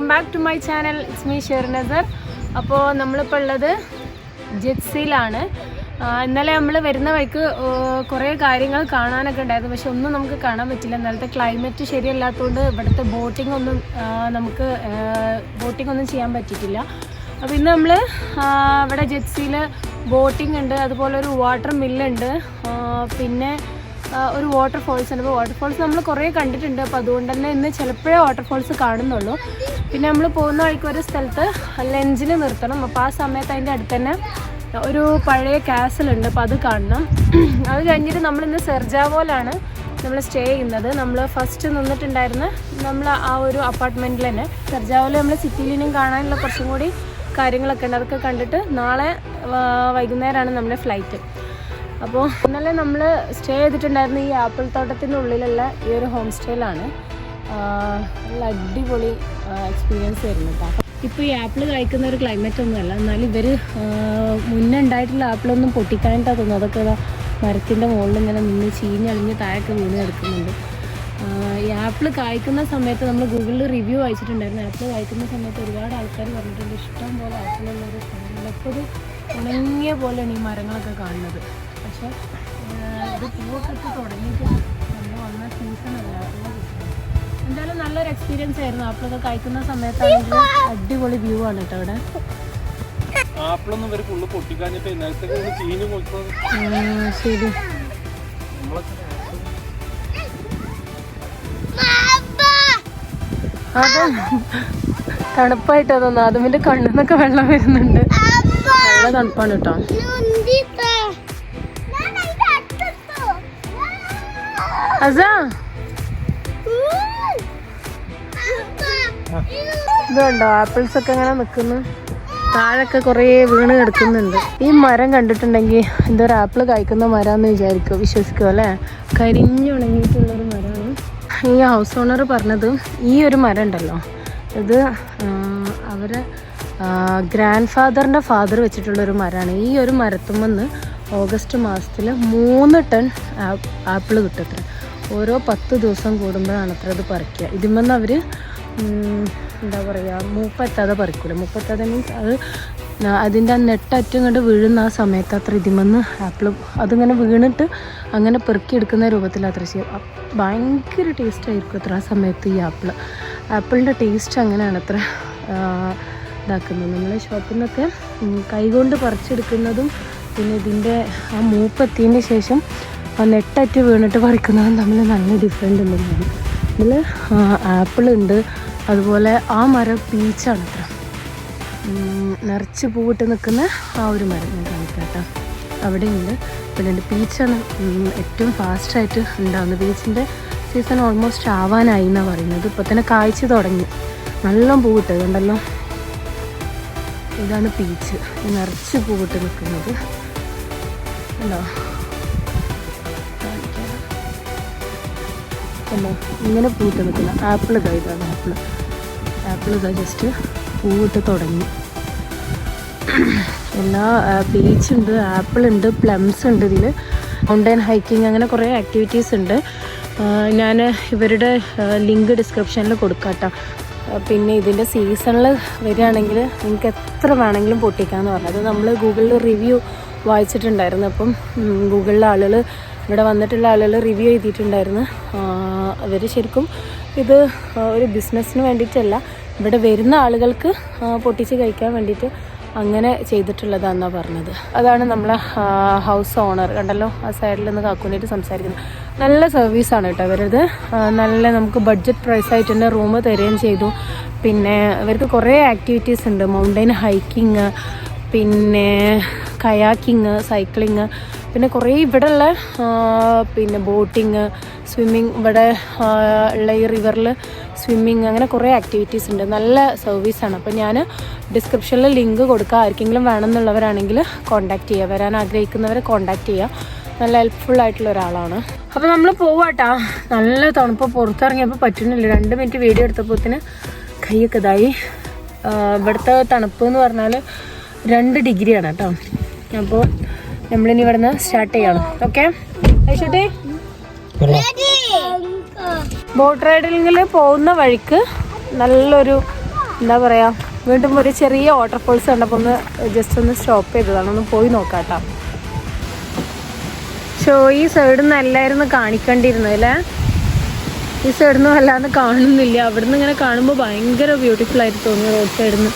Welcome back to my channel. It's me Shernazar. അപ്പോൾ നമ്മളിപ്പോൾ ഉള്ളത് ജെറ്റ്സിയിലാണ്. ഇന്നലെ നമ്മൾ വരുന്ന വഴിക്ക് കുറേ കാര്യങ്ങൾ കാണാനൊക്കെ ഉണ്ടായിരുന്നു, പക്ഷെ ഒന്നും നമുക്ക് കാണാൻ പറ്റില്ല. ഇന്നലത്തെ ക്ലൈമറ്റ് ശരിയല്ലാത്തതുകൊണ്ട് ഇവിടുത്തെ ബോട്ടിംഗ് ഒന്നും ചെയ്യാൻ പറ്റിയിട്ടില്ല. അപ്പോൾ ഇന്ന് നമ്മൾ ഇവിടെ ജെറ്റ്സിയിൽ ബോട്ടിംഗ് ഉണ്ട്, അതുപോലെ ഒരു വാട്ടർ മില്ലുണ്ട്, പിന്നെ ഒരു വാട്ടർഫോൾസ് ഉണ്ട്. അപ്പോൾ വാട്ടർഫോൾസ് നമ്മൾ കുറേ കണ്ടിട്ടുണ്ട്, അപ്പോൾ അതുകൊണ്ട് തന്നെ ഇന്ന് ചിലപ്പോഴേ വാട്ടർഫോൾസ് കാണുന്നുള്ളൂ. പിന്നെ നമ്മൾ പോകുന്ന വഴിക്ക് ഒരു സ്ഥലത്ത് ലഞ്ചിന് നിർത്തണം. അപ്പോൾ ആ സമയത്ത് അതിൻ്റെ അടുത്ത് തന്നെ ഒരു പഴയ കാസലുണ്ട്, അപ്പോൾ അത് കാണണം. അത് കഴിഞ്ഞിട്ട് നമ്മളിന്ന് സെർജാവോലാണ് നമ്മൾ സ്റ്റേ ചെയ്യുന്നത്. നമ്മൾ ഫസ്റ്റ് നിന്നിട്ടുണ്ടായിരുന്ന നമ്മൾ ആ ഒരു അപ്പാർട്ട്മെൻറ്റിൽ തന്നെ. സെർജാവോയിൽ നമ്മൾ സിറ്റിയിലും കാണാനുള്ള കുറച്ചും കൂടി കാര്യങ്ങളൊക്കെ ഉണ്ട്, അതൊക്കെ കണ്ടിട്ട് നാളെ വൈകുന്നേരമാണ് നമ്മുടെ ഫ്ലൈറ്റ്. അപ്പോൾ ഇന്നലെ നമ്മൾ സ്റ്റേ ചെയ്തിട്ടുണ്ടായിരുന്ന ഈ ആപ്പിൾ തോട്ടത്തിൻ്റെ ഉള്ളിലുള്ള ഈ ഒരു ഹോം സ്റ്റേയിലാണ്. നല്ല അടിപൊളി എക്സ്പീരിയൻസ് ആയിരുന്നു കേട്ടോ. ഇപ്പോൾ ഈ ആപ്പിൾ കഴിക്കുന്ന ഒരു ക്ലൈമറ്റ് ഒന്നുമല്ല, എന്നാലും ഇവർ മുന്നേ ഉണ്ടായിട്ടുള്ള ആപ്പിളൊന്നും പൊട്ടിക്കാനായിട്ടാണ് തോന്നുന്നു. അതൊക്കെ മരത്തിൻ്റെ മുകളിൽ ഇങ്ങനെ നിന്ന് ചീഞ്ഞളിഞ്ഞ് താഴൊക്കെ വീണ് കിടക്കുന്നുണ്ട്. ഈ ആപ്പിൾ കായ്ക്കുന്ന സമയത്ത് നമ്മൾ ഗൂഗിളിൽ റിവ്യൂ വായിച്ചിട്ടുണ്ടായിരുന്നു. ആപ്പിൾ കായ്ക്കുന്ന സമയത്ത് ഒരുപാട് ആൾക്കാർ പറഞ്ഞിട്ടുണ്ട് ഇഷ്ടം പോലെ ആപ്പിളുള്ളൊരു സ്ഥലങ്ങൾ. ഇപ്പോൾ ഇത് ഉണങ്ങിയ പോലെയാണ് ഈ മരങ്ങളൊക്കെ കാണുന്നത്. പക്ഷേ ഇത് പൂവൊക്കെ ഇട്ട് തുടങ്ങിയിട്ട് നമ്മൾ വന്ന സീസണല്ല. എന്തായാലും നല്ലൊരു എക്സ്പീരിയൻസ് ആയിരുന്നു. ആപ്പിളൊക്കെ കഴിക്കുന്ന സമയത്താണെങ്കിൽ അടിപൊളി വ്യൂ ആണ് കേട്ടോ അവിടെ. ശരി, അത് തണുപ്പായിട്ട് തോന്നുന്നു. അതുമിന്റെ കണ്ണിന്നൊക്കെ വെള്ളം വരുന്നുണ്ട്. നല്ല തണുപ്പാണ് കേട്ടോ. അസാ ഇത് കണ്ടോ, ആപ്പിൾസ് ഒക്കെ ഇങ്ങനെ നിൽക്കുന്നു. താഴൊക്കെ കുറേ വീണ് കിടക്കുന്നുണ്ട്. ഈ മരം കണ്ടിട്ടുണ്ടെങ്കിൽ എന്തൊരു ആപ്പിൾ കഴിക്കുന്ന മരമെന്ന് വിശ്വസിക്കും അല്ലേ. കരിഞ്ഞുണങ്ങിയിട്ടുള്ളൊരു മരമാണ്. ഈ ഹൗസ് ഓണർ പറഞ്ഞത് ഈ ഒരു മരം ഉണ്ടല്ലോ, ഇത് അവരെ ഗ്രാൻഡ് ഫാദറിൻ്റെ ഫാദർ വെച്ചിട്ടുള്ളൊരു മരമാണ്. ഈ ഒരു മരത്തുമെന്ന് ഓഗസ്റ്റ് മാസത്തിൽ 3 ടൺ ആപ്പിൾ കിട്ടത്ര. ഓരോ 10 ദിവസം കൂടുമ്പോഴാണ് അത്ര ഇത് പറിക്കുക. ഇതിമെന്ന് അവർ എന്താ പറയുക, മൂപ്പെത്താതെ പറിക്കൂല. മൂപ്പെത്താതെ മീൻസ് അത് അതിൻ്റെ ആ നെട്ടറ്റും കണ്ട് വീഴുന്ന ആ സമയത്ത് അത്ര ഇതിമെന്ന് ആപ്പിൾ അതിങ്ങനെ വീണിട്ട് അങ്ങനെ പെറുക്കിയെടുക്കുന്ന രൂപത്തിൽ അത്ര ചെയ്യും. ഭയങ്കര ടേസ്റ്റായിരിക്കും അത്ര ആ സമയത്ത് ഈ ആപ്പിളിൻ്റെ ടേസ്റ്റ് അങ്ങനെയാണ് അത്ര ഇതാക്കുന്നത്. നമ്മൾ ഷോപ്പിൽ നിന്നൊക്കെ കൈകൊണ്ട് പറിച്ചെടുക്കുന്നതും പിന്നെ ഇതിൻ്റെ ആ മൂപ്പെത്തിയതിന് ശേഷം ആ നെട്ടറ്റ് വീണിട്ട് പറിക്കുന്നതും തമ്മിൽ നല്ല ഡിഫറെൻ്റ് ഉണ്ടെന്നാണ്. ഇതിൽ ആപ്പിളുണ്ട്, അതുപോലെ ആ മരം പീച്ചാണ് അത്ര. നിറച്ച് പൂവിട്ട് നിൽക്കുന്ന ആ ഒരു മരം ഞാൻ കാണിക്കാം കേട്ടോ. അവിടെയുണ്ട്. പിന്നെ പീച്ചാണ് ഏറ്റവും ഫാസ്റ്റായിട്ട് ഉണ്ടാകുന്നത്. പീച്ചിൻ്റെ സീസൺ ഓൾമോസ്റ്റ് ആവാനായി എന്നാണ് പറയുന്നത്. ഇപ്പോൾ തന്നെ കായ്ച്ച് തുടങ്ങി, നല്ല പൂവിട്ട് കണ്ടല്ലോ. ഇതാണ് പീച്ച്, നിറച്ച് പൂവിട്ട് നിൽക്കുന്നത് ഉണ്ടോ. അല്ലോ ഇങ്ങനെ പൂവിട്ട് നിൽക്കുന്ന ആപ്പിൾ ഇതാണ് ആപ്പിൾ ഇതാ ജസ്റ്റ് പൂവിട്ട് തുടങ്ങി. എല്ലാ പീച്ചുണ്ട്, ആപ്പിളുണ്ട്, പ്ലംസ് ഉണ്ട്. ഇതിൽ മൗണ്ടൻ ഹൈക്കിങ് അങ്ങനെ കുറേ ആക്ടിവിറ്റീസ് ഉണ്ട്. ഞാൻ ഇവരുടെ ലിങ്ക് ഡിസ്ക്രിപ്ഷനിൽ കൊടുക്കാം കേട്ടോ. പിന്നെ ഇതിൻ്റെ സീസണിൽ വരികയാണെങ്കിൽ നിങ്ങൾക്ക് എത്ര വേണമെങ്കിലും പൊട്ടിക്കാമെന്ന് പറഞ്ഞത് നമ്മൾ ഗൂഗിളിൽ റിവ്യൂ വായിച്ചിട്ടുണ്ടായിരുന്നു. അപ്പം ഗൂഗിളിലെ ആളുകൾ, ഇവിടെ വന്നിട്ടുള്ള ആളുകൾ റിവ്യൂ എഴുതിയിട്ടുണ്ടായിരുന്നു. അവർ ശരിക്കും ഇത് ഒരു ബിസിനസ്സിന് വേണ്ടിയിട്ടല്ല, ഇവിടെ വരുന്ന ആളുകൾക്ക് പൊട്ടിച്ച് കഴിക്കാൻ വേണ്ടിയിട്ട് അങ്ങനെ ചെയ്തിട്ടുള്ളതാണെന്നാണ് പറഞ്ഞത്. അതാണ് നമ്മളെ ഹൗസ് ഓണർ കണ്ടല്ലോ, ആ സൈഡിൽ നിന്ന് കാക്കൂനായിട്ട് സംസാരിക്കുന്നത്. നല്ല സർവീസാണ് കേട്ടോ അവരത്. നല്ല നമുക്ക് ബഡ്ജറ്റ് പ്രൈസായിട്ട് തന്നെ റൂം തരുകയും ചെയ്തു. പിന്നെ ഇവർക്ക് കുറേ ആക്ടിവിറ്റീസ് ഉണ്ട്. മൗണ്ടൻ ഹൈക്കിങ്, പിന്നെ കയാക്കിങ്, സൈക്ലിങ്, പിന്നെ കുറേ ഇവിടെയുള്ള പിന്നെ ബോട്ടിങ്, സ്വിമ്മിങ്, ഇവിടെ ഉള്ള ഈ റിവറിൽ സ്വിമ്മിങ്, അങ്ങനെ കുറേ ആക്ടിവിറ്റീസ് ഉണ്ട്. നല്ല സർവീസാണ്. അപ്പോൾ ഞാൻ ഡിസ്ക്രിപ്ഷനിൽ ലിങ്ക് കൊടുക്കുക. ആർക്കെങ്കിലും വേണമെന്നുള്ളവരാണെങ്കിൽ കോൺടാക്റ്റ് ചെയ്യുക. വരാൻ ആഗ്രഹിക്കുന്നവരെ കോൺടാക്റ്റ് ചെയ്യുക. നല്ല ഹെൽപ്ഫുൾ ആയിട്ടുള്ള ഒരാളാണ്. അപ്പോൾ നമ്മൾ പോവാട്ടാ. നല്ല തണുപ്പ്, പുറത്തിറങ്ങിയപ്പോൾ പറ്റുന്നില്ല. 2 മിനിറ്റ് വീഡിയോ എടുത്തപ്പോഴത്തേന് കൈയൊക്കെ ഇതായി. ഇവിടുത്തെ തണുപ്പ് എന്ന് പറഞ്ഞാൽ 2 ഡിഗ്രിയാണ് കേട്ടോ. അപ്പോൾ നമ്മളിനി ഇവിടെ നിന്ന് സ്റ്റാർട്ട് ചെയ്യണം. ഓക്കെ ഐഷുട്ടി, ബോട്ട് റൈഡിങ്ങിൽ പോകുന്ന വഴിക്ക് നല്ലൊരു എന്താ പറയുക, വീണ്ടും ഒരു ചെറിയ വാട്ടർഫോൾസ് കണ്ടപ്പോൾ ഒന്ന് ജസ്റ്റ് ഒന്ന് സ്റ്റോപ്പ് ചെയ്തതാണ്, ഒന്ന് പോയി നോക്കാട്ടോ. ഈ സൈഡിൽ നിന്ന് എല്ലായിരുന്നു കാണിക്കേണ്ടിയിരുന്നത് അല്ലേ. ഈ സൈഡിൽ നിന്ന് വല്ലാതെ കാണുന്നില്ല. അവിടെ നിന്ന് ഇങ്ങനെ കാണുമ്പോൾ ഭയങ്കര ബ്യൂട്ടിഫുൾ ആയിട്ട് തോന്നി റോഡ് സൈഡിൽ നിന്ന്.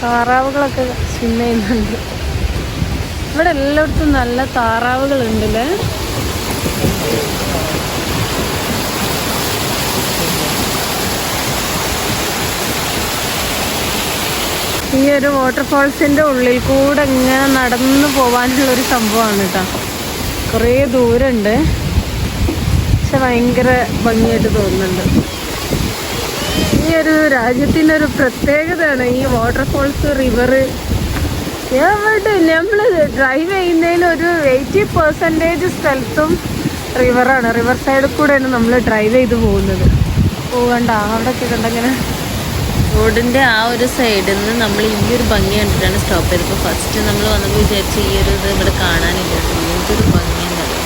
താറാവുകളൊക്കെ സ്വിം ചെയ്യുന്നുണ്ട്. ഇവിടെ എല്ലായിടത്തും നല്ല താറാവുകളുണ്ടല്ലേ. ഈ ഒരു വാട്ടർഫോൾസിൻ്റെ ഉള്ളിൽ കൂടെ ഇങ്ങനെ നടന്നു പോകാനുള്ളൊരു സംഭവമാണ് കേട്ടോ. കുറേ ദൂരമുണ്ട്, പക്ഷെ ഭയങ്കര ഭംഗിയായിട്ട് തോന്നുന്നുണ്ട്. ഈ ഒരു രാജ്യത്തിൻ്റെ ഒരു പ്രത്യേകതയാണ് ഈ വാട്ടർഫോൾസ്, റിവർ. എവിടെ നമ്മൾ ഡ്രൈവ് ചെയ്യുന്നതിൽ ഒരു 80% സ്ഥലത്തും റിവറാണ്. റിവർ സൈഡിൽ കൂടെയാണ് നമ്മൾ ഡ്രൈവ് ചെയ്ത് പോകുന്നത്. പോകണ്ട അവിടെയൊക്കെ കണ്ടങ്ങനെ റോഡിൻ്റെ ആ ഒരു സൈഡിൽ നിന്ന് നമ്മൾ ഈ ഒരു ഭംഗി കണ്ടിട്ടാണ് സ്റ്റോപ്പ് ചെയ്തത്. ഇപ്പോൾ ഫസ്റ്റ് നമ്മൾ വന്നപ്പോൾ വിചാരിച്ച് ഈ ഒരു ഇത് ഇവിടെ കാണാനില്ല. എന്തൊരു ഭംഗിയുണ്ടല്ലോ.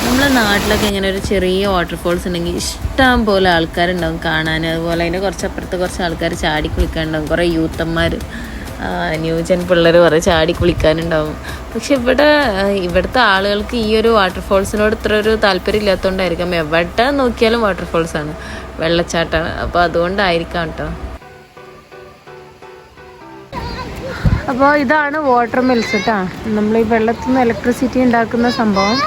നമ്മളെ നാട്ടിലൊക്കെ ഇങ്ങനെ ഒരു ചെറിയ വാട്ടർഫോൾസ് ഉണ്ടെങ്കിൽ ഇഷ്ടം പോലെ ആൾക്കാരുണ്ടാവും കാണാൻ. അതുപോലെ അതിൻ്റെ കുറച്ചപ്പുറത്ത് കുറച്ച് ആൾക്കാർ ചാടി കുളിക്കാനുണ്ടാവും. കുറേ യൂത്തന്മാർ, ന്യൂജൻ പിള്ളേർ കുറേ ചാടി കുളിക്കാനുണ്ടാവും. പക്ഷെ ഇവിടുത്തെ ആളുകൾക്ക് ഈ ഒരു വാട്ടർഫോൾസിനോട് ഇത്ര ഒരു താല്പര്യം ഇല്ലാത്തതുകൊണ്ടായിരിക്കാം. എവിടെ നോക്കിയാലും വാട്ടർഫോൾസാണ്, വെള്ളച്ചാട്ടമാണ്. അപ്പോൾ അതുകൊണ്ടായിരിക്കാം കേട്ടോ. അപ്പോൾ ഇതാണ് വാട്ടർ മിൽസ് കേട്ടോ. നമ്മൾ ഈ വെള്ളത്തിൽ നിന്ന് ഇലക്ട്രിസിറ്റി ഉണ്ടാക്കുന്ന സംഭവം.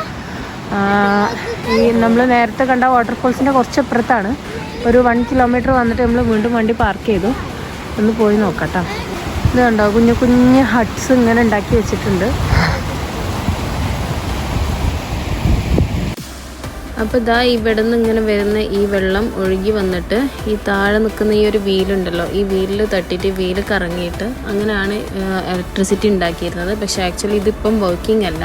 ഈ നമ്മൾ നേരത്തെ കണ്ട വാട്ടർഫോൾസിൻ്റെ കുറച്ചപ്പുറത്താണ്. ഒരു 1 കിലോമീറ്റർ വന്നിട്ട് നമ്മൾ വീണ്ടും വണ്ടി പാർക്ക് ചെയ്തു. ഒന്ന് പോയി നോക്കാം കേട്ടോ. ഇത് കണ്ടോ, കുഞ്ഞു കുഞ്ഞ് ഹട്ട്സ് ഇങ്ങനെ ഉണ്ടാക്കി വെച്ചിട്ടുണ്ട്. അപ്പോൾ ഇതാ ഇവിടെ നിന്ന് ഇങ്ങനെ വരുന്ന ഈ വെള്ളം ഒഴുകി വന്നിട്ട് ഈ താഴെ നിൽക്കുന്ന ഈ ഒരു വീലുണ്ടല്ലോ, ഈ വീലിൽ തട്ടിയിട്ട് വീല് കറങ്ങിയിട്ട് അങ്ങനെയാണ് ഇലക്ട്രിസിറ്റി ഉണ്ടാക്കിയിരുന്നത്. പക്ഷേ ആക്ച്വലി ഇതിപ്പം വർക്കിംഗ് അല്ല.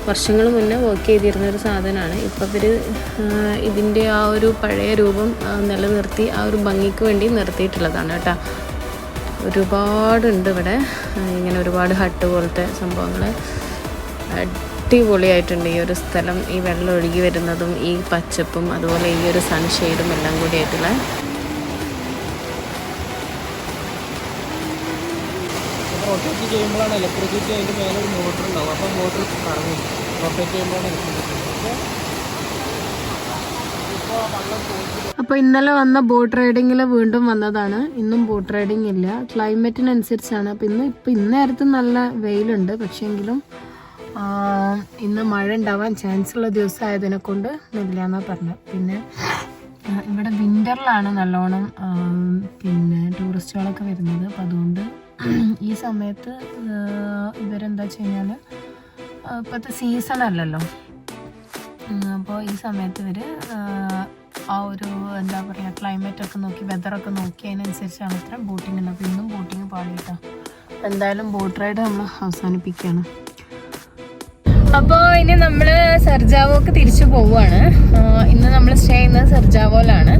വർഷങ്ങൾ മുന്നേ വർക്ക് ചെയ്തിരുന്നൊരു സാധനമാണ്. ഇപ്പോൾ ഇവർ ഇതിൻ്റെ ആ ഒരു പഴയ രൂപം നിലനിർത്തി ആ ഒരു ഭംഗിക്ക് വേണ്ടി നിർത്തിയിട്ടുള്ളതാണ് കേട്ടോ. ഒരുപാടുണ്ട് ഇവിടെ ഇങ്ങനെ ഒരുപാട് ഹട്ട് പോലത്തെ സംഭവങ്ങൾ. അടിപൊളിയായിട്ടുണ്ട് ഈ ഒരു സ്ഥലം. ഈ വെള്ളം ഒഴുകി വരുന്നതും ഈ പച്ചപ്പും അതുപോലെ ഈ ഒരു സൺഷെയ്ഡും എല്ലാം കൂടി ആയിട്ടുള്ള റൊട്ടേറ്റ് ചെയ്യുമ്പോഴാണ് ഇലക്ട്രിസിറ്റി, അതിൻ്റെ മേലെ ഒരു മോട്ടർ ഉണ്ടാവും. അപ്പോൾ മോട്ടർ കറങ്ങും. റൊട്ടേറ്റ് ചെയ്യുമ്പോഴാണ് ഇലക്ട്രിസിറ്റി. അപ്പോൾ ഇന്നലെ വന്ന ബോട്ട് റൈഡിങ്ങിൽ വീണ്ടും വന്നതാണ്. ഇന്നും ബോട്ട് റൈഡിങ് ഇല്ല, ക്ലൈമറ്റിനനുസരിച്ചാണ്. അപ്പോൾ ഇന്ന് നേരത്തെ നല്ല വെയിലുണ്ട്, പക്ഷേങ്കിലും ഇന്ന് മഴ ഉണ്ടാവാൻ ചാൻസ് ഉള്ള ദിവസം ആയതിനെ കൊണ്ട് ഇല്ലാന്നാണ് പറഞ്ഞത്. പിന്നെ ഇവിടെ വിൻ്ററിലാണ് നല്ലോണം പിന്നെ ടൂറിസ്റ്റുകളൊക്കെ വരുന്നത്. അപ്പോൾ അതുകൊണ്ട് ഈ സമയത്ത് ഇവരെന്താ വെച്ച് കഴിഞ്ഞാൽ ഇപ്പോഴത്തെ സീസൺ അല്ലല്ലോ. അപ്പോൾ ഈ സമയത്ത് ഇവർ ആ ഒരു എന്താ പറയുക ക്ലൈമറ്റൊക്കെ നോക്കി വെതറൊക്കെ നോക്കി അതിനനുസരിച്ചാണ് ഇത്ര ബോട്ടിംഗ് ഉണ്ട്. അപ്പോൾ ഇന്നും ബോട്ടിങ് പാടിയിട്ടാ. എന്തായാലും ബോട്ട് റൈഡ് നമ്മൾ അവസാനിപ്പിക്കുകയാണ്. അപ്പോൾ ഇനി നമ്മൾ സർജാവോക്ക് തിരിച്ചു പോവുകയാണ്. ഇന്ന് നമ്മൾ സ്റ്റേ ചെയ്യുന്നത് സർജാവോയിലാണ്.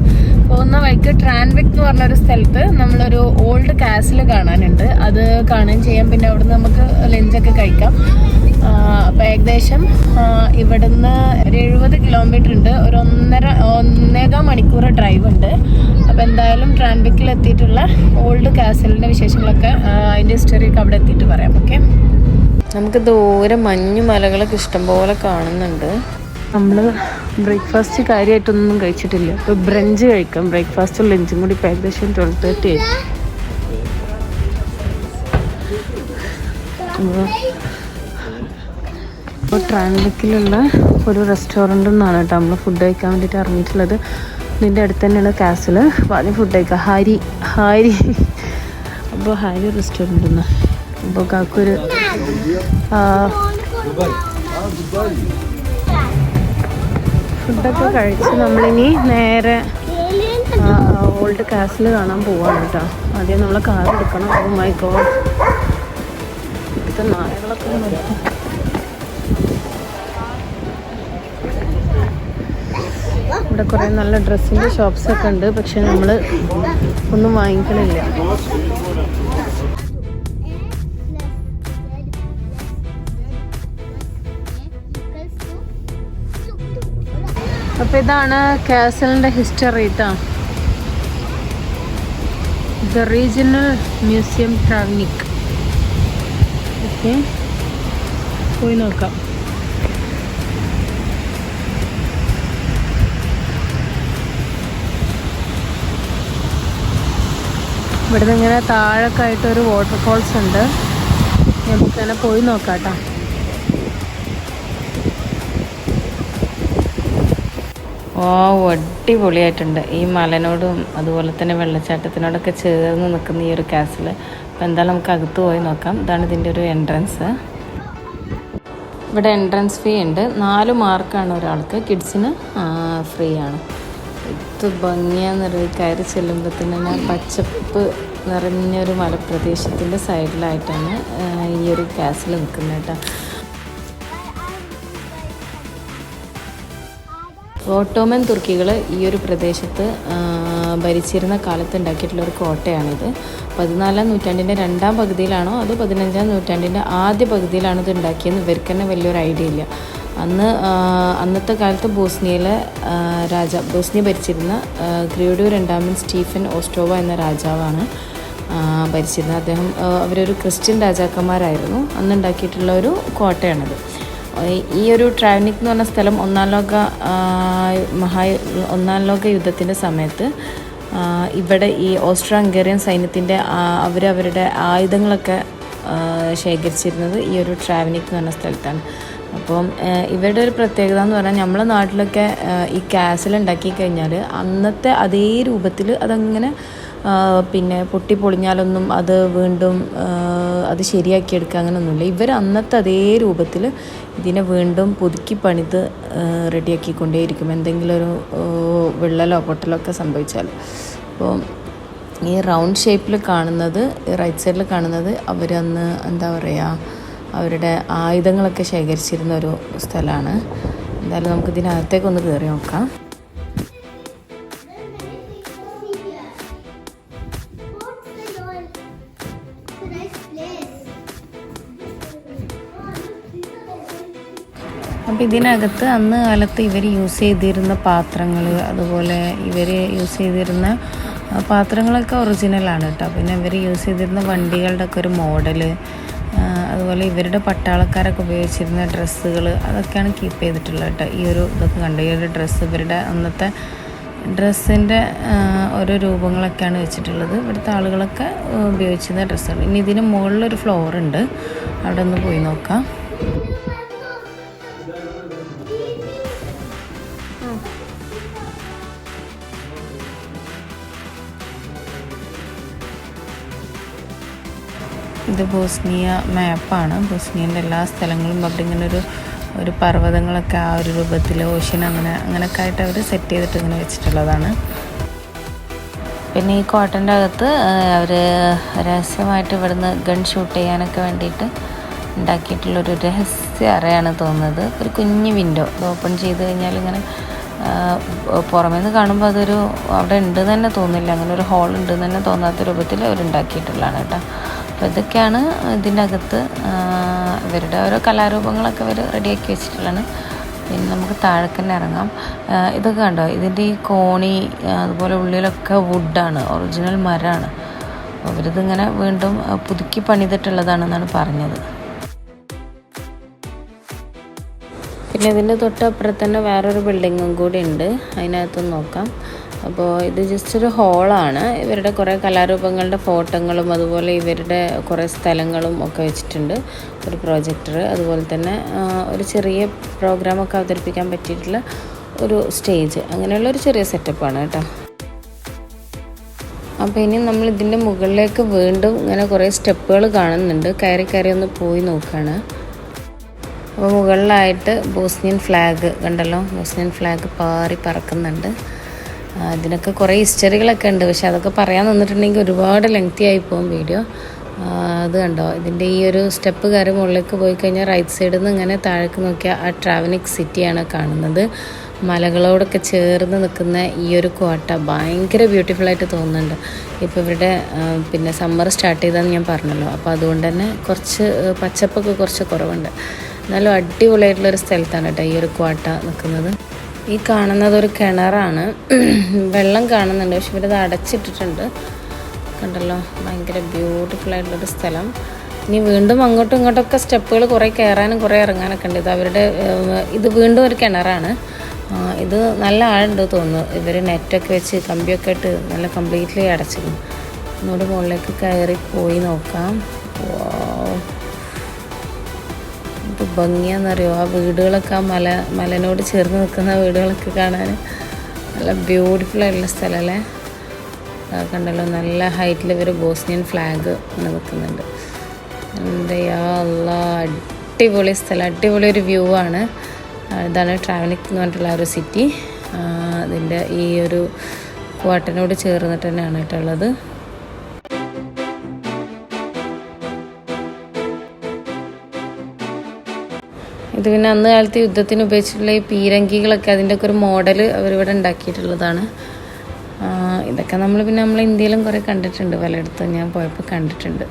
പോകുന്ന വഴിക്ക് ട്രാൻവിക് എന്ന് പറഞ്ഞൊരു സ്ഥലത്ത് നമ്മളൊരു ഓൾഡ് കാസിൽ കാണാനുണ്ട്. അത് കാണുകയും ചെയ്യാം. പിന്നെ അവിടുന്ന് നമുക്ക് ലഞ്ചൊക്കെ കഴിക്കാം. അപ്പോൾ ഏകദേശം ഇവിടുന്ന് ഒരു 70 കിലോമീറ്റർ ഉണ്ട്. ഒരു 1.5 മണിക്കൂർ ഡ്രൈവ് ഉണ്ട്. അപ്പോൾ എന്തായാലും ട്രാൻവിക്കിൽ എത്തിയിട്ടുള്ള ഓൾഡ് കാസിലിൻ്റെ വിശേഷങ്ങളൊക്കെ അതിൻ്റെ ഹിസ്റ്ററിയൊക്കെ അവിടെ എത്തിയിട്ട് പറയാം. ഓക്കെ, നമുക്ക് ദൂരെ മഞ്ഞു മലകളൊക്കെ ഇഷ്ടംപോലെ കാണുന്നുണ്ട്. നമ്മൾ ബ്രേക്ക്ഫാസ്റ്റ് കാര്യമായിട്ടൊന്നും കഴിച്ചിട്ടില്ല. ഇപ്പോൾ ബ്രഞ്ച് കഴിക്കാം. ബ്രേക്ക്ഫാസ്റ്റും ലഞ്ചും കൂടി ഇപ്പോൾ ഏകദേശം 12:30 ആയി. അപ്പോൾ ട്രാൻവിക്കിലുള്ള ഒരു റെസ്റ്റോറൻറ്റിൽ നിന്നാണ് കേട്ടോ നമ്മൾ ഫുഡ് കഴിക്കാൻ വേണ്ടിയിട്ട് ഇറങ്ങിയിട്ടുള്ളത്. ഇതിൻ്റെ അടുത്ത് തന്നെയാണ് കാസിൽ. അപ്പോൾ ആദ്യം ഫുഡ് കഴിക്കാം. ഹാരി അപ്പോൾ ഹാരി റെസ്റ്റോറൻറ്റിൽ നിന്ന്. അപ്പോൾ കാക്കൊരു ഫുഡൊക്കെ കഴിച്ച് നമ്മളിനി നേരെ ഓൾഡ് കാസിൽ കാണാൻ പോവാണ് കേട്ടോ. ആദ്യം നമ്മൾ കാർ എടുക്കണം. ഓ മൈ ഗോഡ്, ഇപ്പോഴത്തെ നായകളൊക്കെ നോക്കും. ഇവിടെ കുറേ നല്ല ഡ്രസ്സിൻ്റെ ഷോപ്സൊക്കെ ഉണ്ട്, പക്ഷെ നമ്മൾ ഒന്നും വാങ്ങിക്കണില്ല. അപ്പോൾ ഇതാണ് കാസലിൻ്റെ ഹിസ്റ്ററി കേട്ടോ. ദ റീജിയണൽ മ്യൂസിയം ട്രാവനിക്. ഓക്കെ, പോയി നോക്കാം. ഇവിടുന്ന് ഇങ്ങനെ താഴൊക്കെ ആയിട്ടൊരു വാട്ടർഫോൾസ് ഉണ്ട്. നമുക്കങ്ങനെ പോയി നോക്കാം കേട്ടോ. അടിപൊളിയായിട്ടുണ്ട്. ഈ മലനോടും അതുപോലെ തന്നെ വെള്ളച്ചാട്ടത്തിനോടൊക്കെ ചേർന്ന് നിൽക്കുന്ന ഈ ഒരു കാസിൽ. അപ്പോൾ എന്തായാലും നമുക്ക് അകത്ത് പോയി നോക്കാം. ഇതാണ് ഇതിൻ്റെ ഒരു എൻട്രൻസ്. ഇവിടെ എൻട്രൻസ് ഫീ ഉണ്ട്. 4 മാർക്കാണ് ഒരാൾക്ക്. കിഡ്സിന് ഫ്രീ ആണ്. ഇത് ഭംഗിയാന്നൊരു കയറി ചെല്ലുമ്പോഴത്തേന് തന്നെ പച്ചപ്പ് നിറഞ്ഞൊരു മലപ്രദേശത്തിൻ്റെ സൈഡിലായിട്ടാണ് ഈ ഒരു കാസിൽ നിൽക്കുന്നത് കേട്ടോ. ഓട്ടോമൻ തുർക്കികൾ ഈ ഒരു പ്രദേശത്ത് ഭരിച്ചിരുന്ന കാലത്ത് ഉണ്ടാക്കിയിട്ടുള്ള ഒരു കോട്ടയാണിത്. 14-ാം നൂറ്റാണ്ടിൻ്റെ 2ാം പകുതിയിലാണോ അതോ 15-ാം നൂറ്റാണ്ടിൻ്റെ ആദ്യ പകുതിയിലാണോ ഇത് ഉണ്ടാക്കിയെന്ന് ഇവർക്ക് തന്നെ വലിയൊരു ഐഡിയ ഇല്ല. അന്നത്തെ കാലത്ത് ബോസ്നിയ ഭരിച്ചിരുന്ന ഗ്രിഗോറിയോ രണ്ടാമൻ സ്റ്റീഫൻ ഓസ്റ്റോവ എന്ന രാജാവാണ് ഭരിച്ചിരുന്നത്. അദ്ദേഹം അവരൊരു ക്രിസ്ത്യൻ രാജാക്കന്മാരായിരുന്നു. അന്നുണ്ടാക്കിയിട്ടുള്ള ഒരു കോട്ടയാണിത്. ഈ ഒരു ട്രാവനിക് എന്ന് പറഞ്ഞ സ്ഥലം ഒന്നാം ലോക യുദ്ധത്തിൻ്റെ സമയത്ത് ഇവിടെ ഈ ഓസ്ട്രോ ഹംഗേറിയൻ സൈന്യത്തിൻ്റെ അവരവരുടെ ആയുധങ്ങളൊക്കെ ശേഖരിച്ചിരുന്നത് ഈ ഒരു ട്രാവനിക് എന്ന് പറഞ്ഞ സ്ഥലത്താണ്. അപ്പം ഇവരുടെ ഒരു പ്രത്യേകത എന്ന് പറഞ്ഞാൽ നമ്മളെ നാട്ടിലൊക്കെ ഈ കാസിൽ ഉണ്ടാക്കി കഴിഞ്ഞാൽ അന്നത്തെ അതേ രൂപത്തിൽ അതങ്ങനെ പിന്നെ പൊട്ടിപ്പൊളിഞ്ഞാലൊന്നും അത് വീണ്ടും അത് ശരിയാക്കിയെടുക്കുക അങ്ങനെയൊന്നുമില്ല. ഇവർ അന്നത്തെ അതേ രൂപത്തിൽ ഇതിനെ വീണ്ടും പുതുക്കി പണിത് റെഡിയാക്കിക്കൊണ്ടേയിരിക്കും എന്തെങ്കിലും ഒരു വിള്ളലോ പൊട്ടലോ ഒക്കെ സംഭവിച്ചാൽ. അപ്പോൾ ഈ റൗണ്ട് ഷേപ്പിൽ കാണുന്നത്, റൈറ്റ് സൈഡിൽ കാണുന്നത് അവരന്ന് എന്താ പറയുക അവരുടെ ആയുധങ്ങളൊക്കെ ശേഖരിച്ചിരുന്ന ഒരു സ്ഥലമാണ്. എന്തായാലും നമുക്ക് ഇതിനകത്തേക്കൊന്ന് കയറി നോക്കാം. അപ്പോൾ ഇതിനകത്ത് അന്ന് കാലത്ത് ഇവർ യൂസ് ചെയ്തിരുന്ന പാത്രങ്ങൾ, അതുപോലെ ഇവർ യൂസ് ചെയ്തിരുന്ന പാത്രങ്ങളൊക്കെ ഒറിജിനലാണ് കേട്ടോ. പിന്നെ ഇവർ യൂസ് ചെയ്തിരുന്ന വണ്ടികളുടെ ഒക്കെ ഒരു മോഡല്, അതുപോലെ ഇവരുടെ പട്ടാളക്കാരൊക്കെ ഉപയോഗിച്ചിരുന്ന ഡ്രസ്സുകൾ അതൊക്കെയാണ് കീപ്പ് ചെയ്തിട്ടുള്ളത് കേട്ടോ. ഈ ഒരു ഇതൊക്കെ കണ്ടു. ഈ ഒരു ഡ്രസ്സ് ഇവരുടെ അന്നത്തെ ഡ്രസ്സിൻ്റെ ഓരോ രൂപങ്ങളൊക്കെയാണ് വെച്ചിട്ടുള്ളത്. ഇവിടുത്തെ ആളുകളൊക്കെ ഉപയോഗിച്ചിരുന്ന ഡ്രസ്സുകൾ. ഇനി ഇതിന് മുകളിലൊരു ഫ്ലോർ ഉണ്ട്, അവിടെ ഒന്ന് പോയി നോക്കാം. ഇത് ബോസ്നിയ മാപ്പാണ്. ബോസ്നിയൻ്റെ എല്ലാ സ്ഥലങ്ങളും അവിടെ ഇങ്ങനെ ഒരു പർവ്വതങ്ങളൊക്കെ ആ ഒരു രൂപത്തിൽ ഓഷ്യൻ അങ്ങനെയൊക്കെ ആയിട്ട് അവർ സെറ്റ് ചെയ്തിട്ട് ഇങ്ങനെ വെച്ചിട്ടുള്ളതാണ്. പിന്നെ ഈ കോട്ടൻ്റെ അകത്ത് അവർ രഹസ്യമായിട്ട് ഇവിടുന്ന് ഗൺ ഷൂട്ട് ചെയ്യാനൊക്കെ വേണ്ടിയിട്ട് ഉണ്ടാക്കിയിട്ടുള്ളൊരു രഹസ്യ അറയാണ് തോന്നുന്നത്. ഒരു കുഞ്ഞു വിൻഡോ ഇത് ഓപ്പൺ ചെയ്ത് കഴിഞ്ഞാൽ ഇങ്ങനെ പുറമേ നിന്ന് കാണുമ്പോൾ അതൊരു അവിടെ ഉണ്ടെന്ന് തന്നെ തോന്നില്ല, അങ്ങനെ ഒരു ഹോൾ ഉണ്ടെന്ന് തന്നെ തോന്നാത്ത രൂപത്തിൽ അവരുണ്ടാക്കിയിട്ടുള്ളതാണ് കേട്ടോ. അപ്പോൾ ഇതൊക്കെയാണ് ഇതിൻ്റെ അകത്ത് ഇവരുടെ ഓരോ കലാരൂപങ്ങളൊക്കെ അവർ റെഡിയാക്കി വെച്ചിട്ടുള്ളതാണ്. പിന്നെ നമുക്ക് താഴേക്ക് തന്നെ ഇറങ്ങാം. ഇതൊക്കെ കണ്ടോ, ഇതിൻ്റെ ഈ കോണി അതുപോലെ ഉള്ളിലൊക്കെ വുഡാണ്, ഒറിജിനൽ മരമാണ്. അവരിതിങ്ങനെ വീണ്ടും പുതുക്കി പണിതിട്ടുള്ളതാണെന്നാണ് പറഞ്ഞത്. പിന്നെ ഇതിൻ്റെ തൊട്ടപ്പുറത്ത് തന്നെ വേറൊരു ബിൽഡിങ്ങും കൂടി ഉണ്ട്, അതിനകത്തൊന്ന് നോക്കാം. അപ്പോൾ ഇത് ജസ്റ്റ് ഒരു ഹോളാണ്. ഇവരുടെ കുറേ കലാരൂപങ്ങളുടെ ഫോട്ടോകളും അതുപോലെ ഇവരുടെ കുറേ സ്ഥലങ്ങളും ഒക്കെ വെച്ചിട്ടുണ്ട്. ഒരു പ്രൊജക്ടർ, അതുപോലെ തന്നെ ഒരു ചെറിയ പ്രോഗ്രാമൊക്കെ അവതരിപ്പിക്കാൻ പറ്റിയിട്ടുള്ള ഒരു സ്റ്റേജ്, അങ്ങനെയുള്ള ഒരു ചെറിയ സെറ്റപ്പാണ് കേട്ടോ. അപ്പോൾ ഇനി നമ്മൾ ഇതിൻ്റെ മുകളിലേക്ക് വീണ്ടും ഇങ്ങനെ കുറേ സ്റ്റെപ്പുകൾ കാണുന്നുണ്ട്. കയറി ഒന്ന് പോയി നോക്കുകയാണ്. അപ്പോൾ മുകളിലായിട്ട് ബോസ്നിയൻ ഫ്ലാഗ് കണ്ടല്ലോ, ബോസ്നിയൻ ഫ്ലാഗ് പാറി പറക്കുന്നുണ്ട്. ഇതിനൊക്കെ കുറേ ഹിസ്റ്ററികളൊക്കെ ഉണ്ട്, പക്ഷെ അതൊക്കെ പറയാൻ നിന്നിട്ടുണ്ടെങ്കിൽ ഒരുപാട് ലെങ്തി ആയി പോകും വീഡിയോ. അത് കണ്ടോ, ഇതിൻ്റെ ഈ ഒരു സ്റ്റെപ്പ് കയറി മുകളിലേക്ക് പോയി കഴിഞ്ഞാൽ റൈറ്റ് സൈഡിൽ നിന്ന് ഇങ്ങനെ താഴേക്ക് നോക്കിയാൽ ആ ട്രാവനിക് സിറ്റിയാണ് കാണുന്നത്. മലകളോടൊക്കെ ചേർന്ന് നിൽക്കുന്ന ഈ ഒരു കോട്ട ഭയങ്കര ബ്യൂട്ടിഫുള്ളായിട്ട് തോന്നുന്നുണ്ട്. ഇപ്പോൾ ഇവരുടെ പിന്നെ സമ്മർ സ്റ്റാർട്ട് ചെയ്താന്ന് ഞാൻ പറഞ്ഞല്ലോ, അപ്പോൾ അതുകൊണ്ട് തന്നെ കുറച്ച് പച്ചപ്പൊക്കെ കുറച്ച് കുറവുണ്ട്. എന്നാലും അടിപൊളിയായിട്ടുള്ളൊരു സ്ഥലത്താണ് കേട്ടോ ഈ ഒരു കോട്ട നിൽക്കുന്നത്. ഈ കാണുന്നത് ഒരു കിണറാണ്. വെള്ളം കാണുന്നുണ്ട്, പക്ഷെ ഇവരത് അടച്ചിട്ടിട്ടുണ്ട്. കണ്ടല്ലോ, ഭയങ്കര ബ്യൂട്ടിഫുൾ ആയിട്ടുള്ളൊരു സ്ഥലം. ഇനി വീണ്ടും അങ്ങോട്ടും ഇങ്ങോട്ടൊക്കെ സ്റ്റെപ്പുകൾ കുറേ കയറാനും കുറേ ഇറങ്ങാനൊക്കെ ഉണ്ട്. ഇത് അവരുടെ ഇത് വീണ്ടും ഒരു കിണറാണ്. ഇത് നല്ല ആളുണ്ട് തോന്നുന്നു. ഇവർ നെറ്റൊക്കെ വെച്ച് കമ്പിയൊക്കെ ഇട്ട് നല്ല കംപ്ലീറ്റ്ലി അടച്ചിരുന്നു. ഒന്നുകൂടെ മുകളിലേക്ക് കയറി പോയി നോക്കാം. ഇത് ഭംഗിയാണെന്നറിയോ, ആ വീടുകളൊക്കെ ആ മലനോട് ചേർന്ന് നിൽക്കുന്ന വീടുകളൊക്കെ കാണാൻ നല്ല ബ്യൂട്ടിഫുൾ ആയിട്ടുള്ള സ്ഥലമല്ലേ. കണ്ടല്ലോ, നല്ല ഹൈറ്റിൽ ഇവർ ബോസ്നിയൻ ഫ്ലാഗ് നിൽക്കുന്നുണ്ട്. എന്താ അടിപൊളി സ്ഥലം, അടിപൊളി ഒരു വ്യൂ ആണ്. ഇതാണ് ട്രാവനിക് എന്ന് പറഞ്ഞിട്ടുള്ള ഒരു സിറ്റി. അതിൻ്റെ ഈ ഒരു ക്വാർട്ടറിനോട് ചേർന്നിട്ട് തന്നെയാണ് കേട്ടുള്ളത്. ഇത് പിന്നെ അന്ന് കാലത്ത് യുദ്ധത്തിന് ഉപയോഗിച്ചിട്ടുള്ള ഈ പീരങ്കികളൊക്കെ അതിൻ്റെയൊക്കെ ഒരു മോഡൽ അവരിവിടെ ഉണ്ടാക്കിയിട്ടുള്ളതാണ്. ഇതൊക്കെ നമ്മൾ ഇന്ത്യയിലും കുറേ കണ്ടിട്ടുണ്ട്, പലയിടത്തും ഞാൻ പോയപ്പോൾ കണ്ടിട്ടുണ്ട്.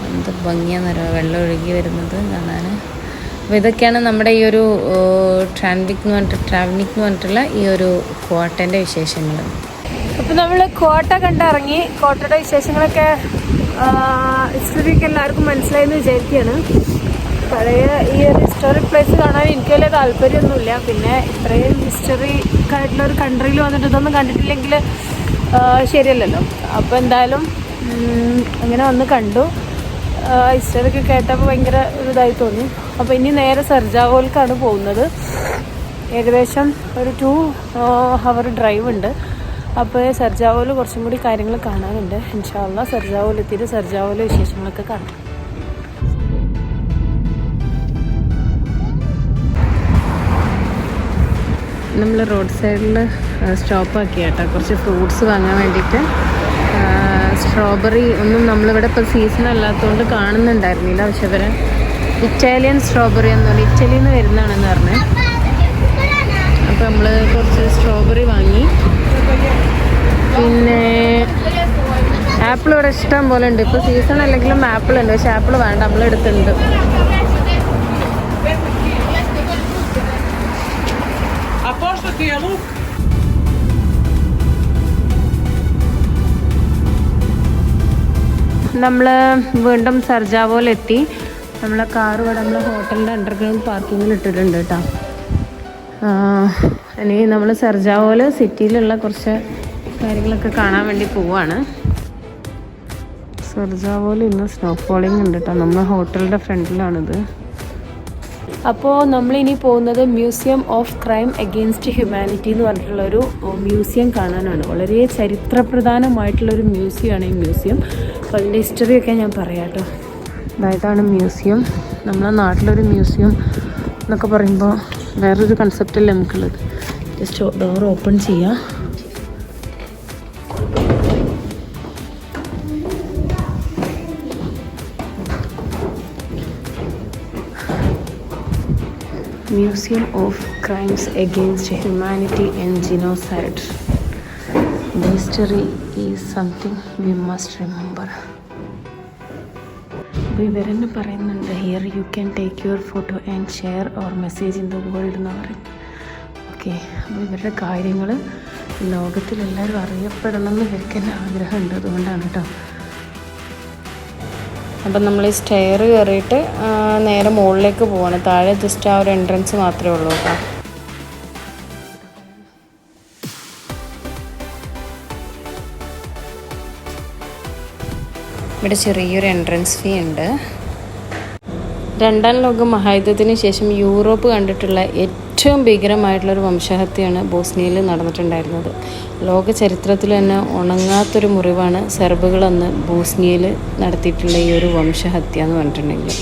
എന്ത് ഭംഗിയാണെന്നറിയോ വെള്ളം ഒഴുകി വരുന്നത് കാണാൻ. അപ്പോൾ ഇതൊക്കെയാണ് നമ്മുടെ ഈ ഒരു ട്രാവനിക് എന്ന് പറഞ്ഞിട്ടുള്ള ഈ ഒരു കോട്ടൻ്റെ വിശേഷങ്ങൾ. അപ്പോൾ നമ്മൾ കോട്ട കണ്ടിറങ്ങി. കോട്ടയുടെ വിശേഷങ്ങളൊക്കെ ഹിസ്റ്ററിയൊക്കെ എല്ലാവർക്കും മനസ്സിലായെന്ന് വിചാരിക്കുകയാണ്. പഴയ ഈ ഒരു ഹിസ്റ്റോറിക് പ്ലേസ് കാണാൻ എനിക്ക് വലിയ താല്പര്യമൊന്നുമില്ല. പിന്നെ ഇത്രയും ഹിസ്റ്ററിക് ആയിട്ടുള്ള ഒരു കൺട്രിയിൽ വന്നിട്ട് ഇതൊന്നും കണ്ടിട്ടില്ലെങ്കിൽ ശരിയല്ലല്ലോ. അപ്പോൾ എന്തായാലും അങ്ങനെ വന്ന് കണ്ടു. ഹിസ്റ്ററിയൊക്കെ കേട്ടപ്പോൾ ഭയങ്കര ഇതായി തോന്നി. അപ്പോൾ ഇനി നേരെ സർജാവോൽക്കാണ് പോകുന്നത്. ഏകദേശം ഒരു 2 hour ഡ്രൈവ് ഉണ്ട്. അപ്പോൾ സർജാവോൽ കുറച്ചും കൂടി കാര്യങ്ങൾ കാണാനുണ്ട്. ഇൻഷാ അല്ലാഹ് സർജാവോൽ എത്തിയിട്ട് സർജാവോലെ വിശേഷങ്ങളൊക്കെ കാണാം. നമ്മൾ റോഡ് സൈഡിൽ സ്റ്റോപ്പാക്കി കേട്ടോ, കുറച്ച് ഫ്രൂട്ട്സ് വാങ്ങാൻ വേണ്ടിയിട്ട്. സ്ട്രോബെറി ഒന്നും നമ്മളിവിടെ ഇപ്പോൾ സീസൺ അല്ലാത്തതുകൊണ്ട് കാണുന്നുണ്ടായിരുന്നില്ല. പക്ഷെ ഇവരെ ഇറ്റാലിയൻ സ്ട്രോബെറി എന്ന് പറഞ്ഞാൽ ഇറ്റലിയിൽ നിന്ന് വരുന്നതാണെന്ന് പറഞ്ഞു. അപ്പോൾ നമ്മൾ കുറച്ച് സ്ട്രോബെറി വാങ്ങി. പിന്നെ ആപ്പിൾ ഇവിടെ ഇഷ്ടം പോലെ ഉണ്ട്. ഇപ്പോൾ സീസൺ അല്ലെങ്കിലും ആപ്പിൾ ഉണ്ട്, പക്ഷെ ആപ്പിൾ വേണ്ട, നമ്മളെടുത്തുണ്ട്. നമ്മൾ വീണ്ടും സർജാവോലെത്തി. നമ്മളെ കാറ് ഇവിടെ നമ്മൾ ഹോട്ടലിൻ്റെ അണ്ടർഗ്രൗണ്ട് പാർക്കിങ്ങിൽ ഇട്ടിട്ടുണ്ട് കേട്ടോ. ഇനി നമ്മൾ സർജാവോൽ സിറ്റിയിലുള്ള കുറച്ച് കാര്യങ്ങളൊക്കെ കാണാൻ വേണ്ടി പോവാണ്. സർജാവോൽ ഇന്ന് സ്നോ ഫോളിങ് ഉണ്ട് കേട്ടോ. നമ്മൾ ഹോട്ടലിൻ്റെ ഫ്രണ്ടിലാണിത്. അപ്പോൾ നമ്മളിനി പോകുന്നത് museum of crime against humanity എന്ന് പറഞ്ഞിട്ടുള്ളൊരു മ്യൂസിയം കാണാനാണ്. വളരെ ചരിത്രപ്രധാനമായിട്ടുള്ളൊരു മ്യൂസിയമാണ് ഈ മ്യൂസിയം. അപ്പോൾ അതിൻ്റെ ഹിസ്റ്ററിയൊക്കെ ഞാൻ പറയാം കേട്ടോ. അതായതാണ് മ്യൂസിയം. നമ്മളെ നാട്ടിലൊരു മ്യൂസിയം എന്നൊക്കെ പറയുമ്പോൾ വേറൊരു കൺസെപ്റ്റല്ലേ നമുക്കുള്ളത്. ജസ്റ്റ് ഡോർ ഓപ്പൺ ചെയ്യാം. Museum of Crimes Against Humanity and Genocide. The history is something we must remember. അപ്പോൾ ഇവരെന്നെ പറയുന്നുണ്ട്, here you can take your photo and share our message in the world എന്ന് പറയും. ഓക്കെ, അപ്പോൾ ഇവരുടെ കാര്യങ്ങൾ ലോകത്തിലെല്ലാവരും അറിയപ്പെടണം എന്ന് ഇവർക്ക് തന്നെ ആഗ്രഹമുണ്ട്. അതുകൊണ്ടാണ് കേട്ടോ. അപ്പം നമ്മൾ ഈ സ്റ്റെയർ കയറിയിട്ട് നേരെ മുകളിലേക്ക് പോവാണ്. താഴെ ജസ്റ്റ് ആ ഒരു എൻട്രൻസ് മാത്രമേ ഉള്ളൂ കേട്ടോ. ഇവിടെ ചെറിയൊരു എൻട്രൻസ് ഫീ ഉണ്ട്. 2ാം ലോക മഹായുദ്ധത്തിന് ശേഷം യൂറോപ്പ് കണ്ടിട്ടുള്ള ഏറ്റവും ഭീകരമായിട്ടുള്ളൊരു വംശഹത്യയാണ് ബോസ്നിയയിൽ നടന്നിട്ടുണ്ടായിരുന്നത്. ലോക ചരിത്രത്തിൽ തന്നെ ഉണങ്ങാത്തൊരു മുറിവാണ് സെർബുകൾ അന്ന് ബോസ്നിയയിൽ നടത്തിയിട്ടുള്ള ഈ ഒരു വംശഹത്യ എന്ന് പറഞ്ഞിട്ടുണ്ടെങ്കിൽ.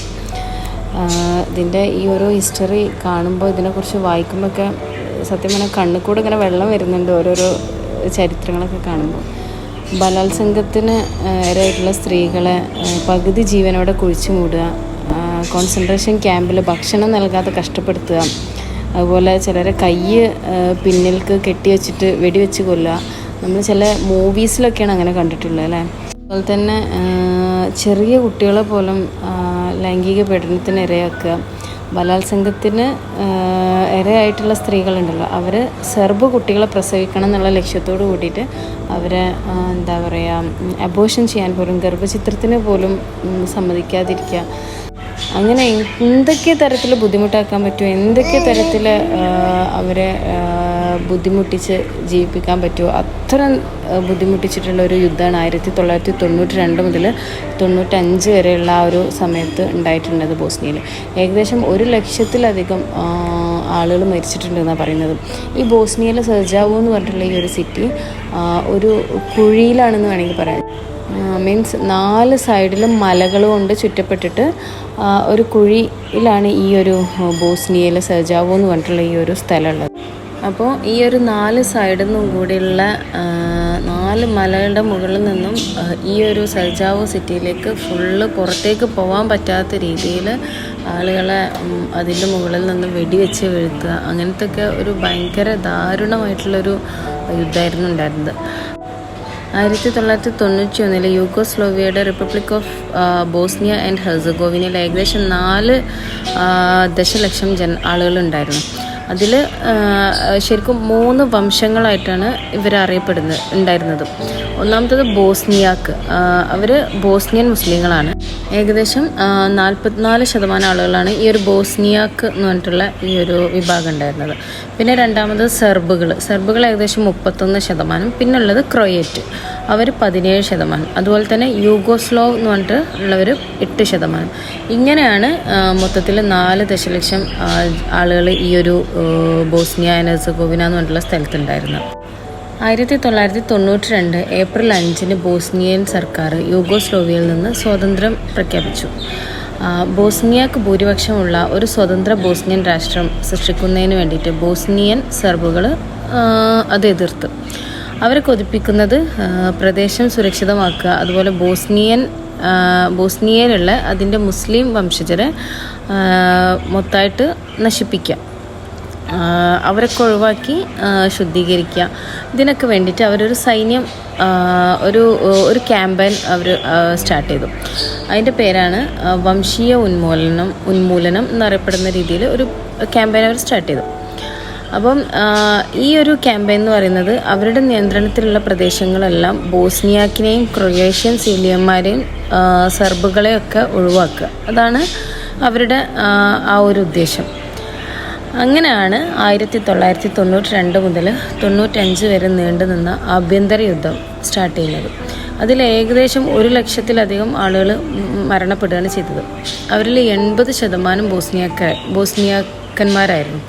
ഇതിൻ്റെ ഈ ഒരു ഹിസ്റ്ററി കാണുമ്പോൾ, ഇതിനെക്കുറിച്ച് വായിക്കുമ്പോഴൊക്കെ സത്യം പറഞ്ഞാൽ കണ്ണിൽ കൂടെ ഇങ്ങനെ വെള്ളം വരുന്നുണ്ട് ഓരോരോ ചരിത്രങ്ങളൊക്കെ കാണുമ്പോൾ. ബലാത്സംഗത്തിന് ഇരയായിട്ടുള്ള സ്ത്രീകളെ പകുതി ജീവനോടെ കുഴിച്ചു മൂടുക, കോൺസെൻട്രേഷൻ ക്യാമ്പിൽ ഭക്ഷണം നൽകാതെ കഷ്ടപ്പെടുത്തുക, അതുപോലെ ചിലരെ കൈ പിന്നിലേക്ക് കെട്ടിവെച്ചിട്ട് വെടിവെച്ച് കൊല്ലുക. നമ്മൾ ചില മൂവീസിലൊക്കെയാണ് അങ്ങനെ കണ്ടിട്ടുള്ളത് അല്ലേ. അതുപോലെ തന്നെ ചെറിയ കുട്ടികളെ പോലും ലൈംഗിക പീഡനത്തിന് ഇരയാക്കുക. ബലാത്സംഗത്തിന് ഇരയായിട്ടുള്ള സ്ത്രീകളുണ്ടല്ലോ, അവർ സെർബ് കുട്ടികളെ പ്രസവിക്കണം എന്നുള്ള ലക്ഷ്യത്തോട് കൂടിയിട്ട് അവരെ എന്താ പറയുക, അബോർഷൻ ചെയ്യാൻ പോലും, ഗർഭചിത്രത്തിന് പോലും സമ്മതിക്കാതിരിക്കുക. അങ്ങനെ എന്തൊക്കെ തരത്തിൽ ബുദ്ധിമുട്ടാക്കാൻ പറ്റുമോ, എന്തൊക്കെ തരത്തിൽ അവരെ ബുദ്ധിമുട്ടിച്ച് ജീവിപ്പിക്കാൻ പറ്റുമോ അത്ര ബുദ്ധിമുട്ടിച്ചിട്ടുള്ള ഒരു യുദ്ധമാണ് 1992 മുതൽ 95 വരെയുള്ള ആ ഒരു സമയത്ത് ഉണ്ടായിട്ടുള്ളത് ബോസ്നിയയിൽ. ഏകദേശം 100,000-ലധികം ആളുകൾ മരിച്ചിട്ടുണ്ടെന്നാണ് പറയുന്നത്. ഈ ബോസ്നിയയിലെ സെർജാവോ എന്ന് പറഞ്ഞിട്ടുള്ള ഈ ഒരു സിറ്റി ഒരു കുഴിയിലാണെന്ന് വേണമെങ്കിൽ പറയാം. മീൻസ് 4 സൈഡിലും മലകൾ കൊണ്ട് ചുറ്റപ്പെട്ടിട്ട് ഒരു കുഴിയിലാണ് ഈ ഒരു ബോസ്നിയയിലെ സെർജാവോ എന്ന് പറഞ്ഞിട്ടുള്ള ഈ ഒരു സ്ഥലമുള്ളത്. അപ്പോൾ ഈ ഒരു 4 സൈഡിൽ നിന്നും കൂടിയുള്ള 4 മലകളുടെ മുകളിൽ നിന്നും ഈ ഒരു സെർജാവോ സിറ്റിയിലേക്ക് ഫുള്ള് പുറത്തേക്ക് പോകാൻ പറ്റാത്ത രീതിയിൽ ആളുകളെ അതിൻ്റെ മുകളിൽ നിന്ന് വെടിവെച്ച് വീഴ്ത്തുക, അങ്ങനത്തെ ഒക്കെ ഒരു ഭയങ്കര ദാരുണമായിട്ടുള്ളൊരു യുദ്ധമായിരുന്നു ഉണ്ടായിരുന്നത്. 1991 യൂഗോസ്ലോവിയയുടെ റിപ്പബ്ലിക് ഓഫ് ബോസ്നിയ ആൻഡ് ഹെർസഗോവിനയിൽ ഏകദേശം 4 ദശലക്ഷം ആളുകളുണ്ടായിരുന്നു. അതിൽ ശരിക്കും 3 വംശങ്ങളായിട്ടാണ് ഉണ്ടായിരുന്നത്. ഒന്നാമത്തത് ബോസ്നിയാക്ക്, അവർ ബോസ്നിയൻ മുസ്ലിങ്ങളാണ്. ഏകദേശം 44% ആളുകളാണ് ഈ ഒരു ബോസ്നിയാക്ക് എന്ന് പറഞ്ഞിട്ടുള്ള ഈ ഒരു വിഭാഗം ഉണ്ടായിരുന്നത്. പിന്നെ രണ്ടാമത് സെർബുകൾ ഏകദേശം 31%. പിന്നുള്ളത് ക്രൊയേറ്റ്, അവർ 17%. അതുപോലെ തന്നെ യൂഗോസ്ലോവ് എന്ന് പറഞ്ഞിട്ട് ഉള്ളവർ 8%. ഇങ്ങനെയാണ് മൊത്തത്തിൽ 4 ദശലക്ഷം ആളുകൾ ഈ ഒരു ബോസ്നിയ ആൻഡ് ഹെർസഗോവിന എന്ന് പറഞ്ഞിട്ടുള്ള സ്ഥലത്തുണ്ടായിരുന്നത്. 1992 ഏപ്രിൽ 5 ബോസ്നിയൻ സർക്കാർ യൂഗോസ്ലോവിയയിൽ നിന്ന് സ്വാതന്ത്ര്യം പ്രഖ്യാപിച്ചു. ബോസ്നിയക്ക് ഭൂരിപക്ഷമുള്ള ഒരു സ്വതന്ത്ര ബോസ്നിയൻ രാഷ്ട്രം സൃഷ്ടിക്കുന്നതിന് വേണ്ടിയിട്ട് ബോസ്നിയൻ സെർബുകൾ അത് എതിർത്തു. അവരെ കൊതിപ്പിക്കുന്നത് പ്രദേശം സുരക്ഷിതമാക്കുക, അതുപോലെ ബോസ്നിയയിലുള്ള അതിൻ്റെ മുസ്ലിം വംശജരെ മൊത്തമായിട്ട് നശിപ്പിക്കുക, അവരൊക്കെ ഒഴിവാക്കി ശുദ്ധീകരിക്കുക. ഇതിനൊക്കെ വേണ്ടിയിട്ട് അവരൊരു സൈന്യം ഒരു ക്യാമ്പയിൻ അവർ സ്റ്റാർട്ട് ചെയ്തു. അതിൻ്റെ പേരാണ് വംശീയ ഉന്മൂലനം എന്നറിയപ്പെടുന്ന രീതിയിൽ ഒരു ക്യാമ്പയിൻ അവർ സ്റ്റാർട്ട് ചെയ്തു. അപ്പം ഈ ഒരു ക്യാമ്പയിൻ എന്ന് പറയുന്നത് അവരുടെ നിയന്ത്രണത്തിലുള്ള പ്രദേശങ്ങളെല്ലാം ബോസ്നിയാക്കിനെയും ക്രൊയേഷ്യൻ സിവിലിയന്മാരെയും സെർബുകളെയൊക്കെ ഒഴിവാക്കുക, അതാണ് അവരുടെ ആ ഒരു ഉദ്ദേശം. അങ്ങനെയാണ് 1992 മുതൽ 95 വരെ നീണ്ടു നിന്ന ആഭ്യന്തര യുദ്ധം സ്റ്റാർട്ട് ചെയ്യുന്നത്. അതിൽ ഏകദേശം 100,000-ലധികം ആളുകൾ മരണപ്പെടുകയാണ് ചെയ്തത്. അവരിൽ 80% ബോസ്നിയാക്കന്മാരായിരുന്നു.